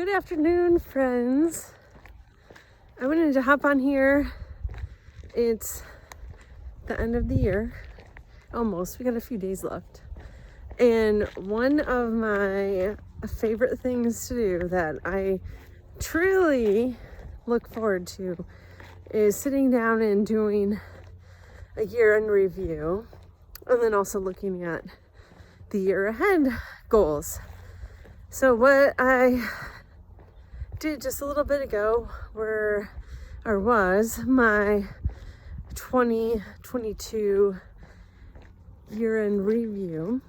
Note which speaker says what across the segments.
Speaker 1: Good afternoon, friends. I wanted to hop on here. It's the end of the year, almost. We got a few days left. And one of my favorite things to do that I truly look forward to is sitting down and doing a year-end review, and then also looking at the year ahead goals. So what I did just a little bit ago was my 2022 year-end review.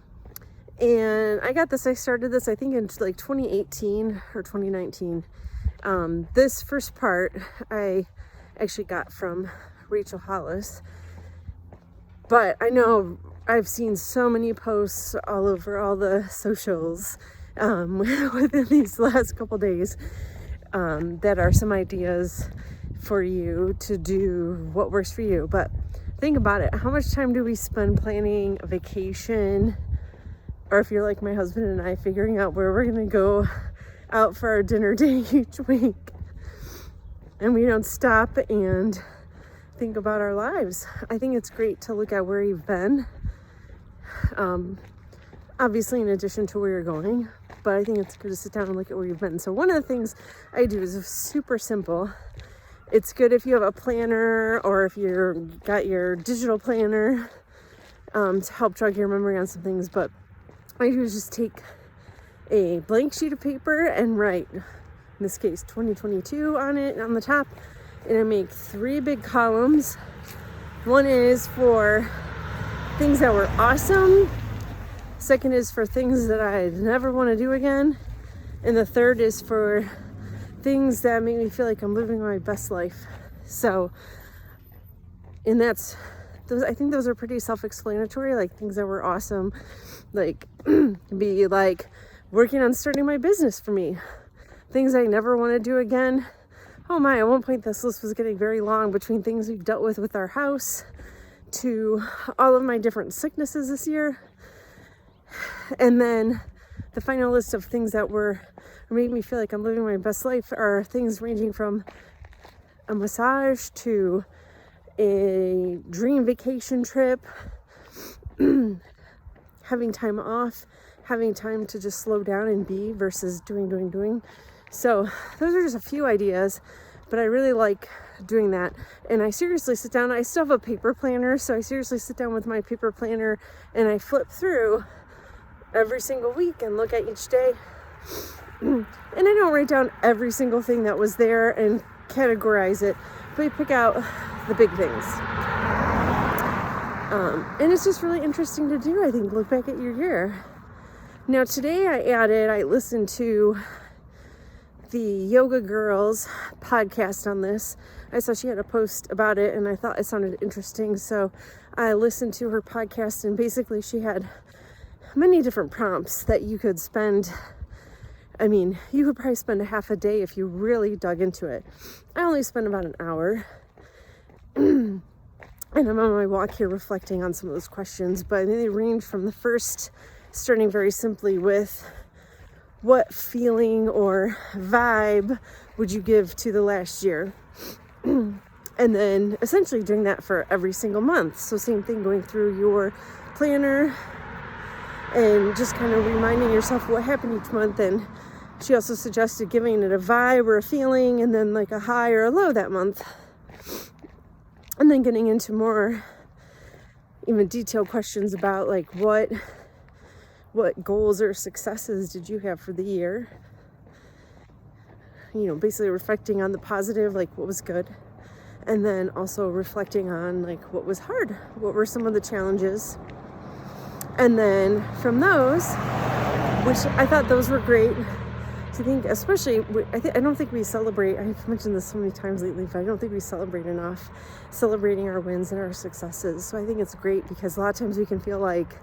Speaker 1: And I started this, I think in like 2018 or 2019. This first part I actually got from Rachel Hollis. But I know I've seen so many posts all over all the socials within these last couple days that are some ideas for you to do what works for you. But think about it. How much time do we spend planning a vacation? Or if you're like my husband and I, figuring out where we're going to go out for our dinner date each week. And we don't stop and think about our lives. I think it's great to look at where you've been. Obviously, in addition to where you're going. But I think it's good to sit down and look at where you've been. So one of the things I do is super simple. It's good if you have a planner or if you've got your digital planner to help jog your memory on some things. But I do is just take a blank sheet of paper and write, in this case, 2022 on it, on the top. And I make 3 big columns. One is for things that were awesome. Second is for things that I'd never want to do again. And the third is for things that make me feel like I'm living my best life. So, and I think those are pretty self-explanatory, like things that were awesome, like be like working on starting my business for me. Things I never want to do again. Oh my, at one point this list was getting very long, between things we've dealt with our house to all of my different sicknesses this year. And then the final list of things that made me feel like I'm living my best life are things ranging from a massage to a dream vacation trip, having time off, having time to just slow down and be versus doing. So those are just a few ideas, but I really like doing that. And I seriously sit down. I still have a paper planner, so I seriously sit down with my paper planner and I flip through every single week and look at each day. And I don't write down every single thing that was there and categorize it, but I pick out the big things. And it's just really interesting to do, I think, look back at your year. Now today I listened to the Yoga Girls podcast on this. I saw she had a post about it and I thought it sounded interesting. So I listened to her podcast, and basically she had many different prompts that you could spend. I mean, you could probably spend a half a day if you really dug into it. I only spent about an hour. And I'm on my walk here reflecting on some of those questions, but they range from the first, starting very simply with what feeling or vibe would you give to the last year? And then essentially doing that for every single month. So same thing, going through your planner and just kind of reminding yourself what happened each month. And she also suggested giving it a vibe or a feeling, and then like a high or a low that month. And then getting into more even detailed questions about like what goals or successes did you have for the year? You know, basically reflecting on the positive, like what was good. And then also reflecting on like what was hard. What were some of the challenges? And then from those, which I thought those were great to think, especially, I don't think we celebrate, I've mentioned this so many times lately, but I don't think we celebrate enough celebrating our wins and our successes. So I think it's great because a lot of times we can feel like,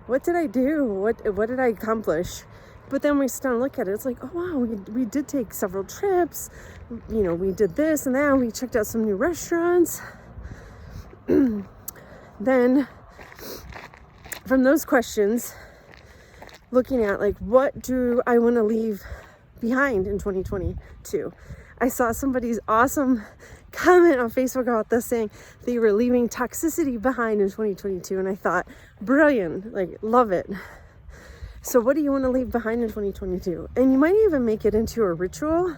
Speaker 1: what did I do? What did I accomplish? But then we sit down and look at it, it's like, oh wow, we did take several trips, you know, we did this and that, we checked out some new restaurants. Then from those questions, looking at like, what do I want to leave behind in 2022. I saw somebody's awesome comment on Facebook about this saying they were leaving toxicity behind in 2022. And I thought, brilliant, like, love it. So what do you want to leave behind in 2022? And you might even make it into a ritual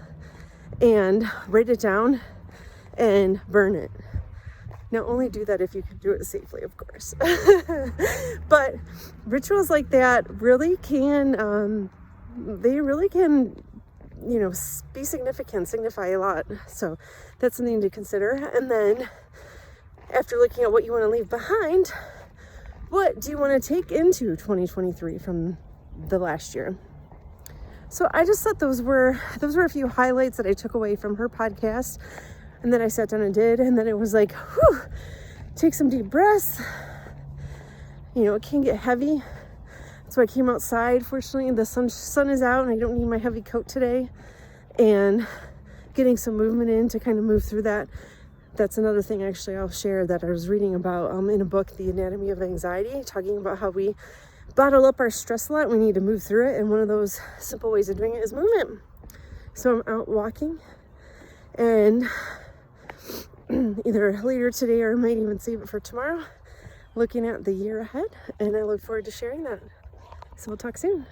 Speaker 1: and write it down and burn it. Now, only do that if you can do it safely, of course. But rituals like that really can, they really can, you know, be significant, signify a lot. So that's something to consider. And then after looking at what you want to leave behind, what do you want to take into 2023 from the last year? So I just thought those were a few highlights that I took away from her podcast, and then I sat down and did, and then it was like, whew, take some deep breaths. You know, it can get heavy. So I came outside. Fortunately, the sun is out and I don't need my heavy coat today, and getting some movement in to kind of move through that. That's another thing actually I'll share that I was reading about in a book, The Anatomy of Anxiety, talking about how we bottle up our stress a lot. We need to move through it, and one of those simple ways of doing it is movement. So I'm out walking, and either later today or I might even save it for tomorrow, looking at the year ahead, and I look forward to sharing that. So we'll talk soon.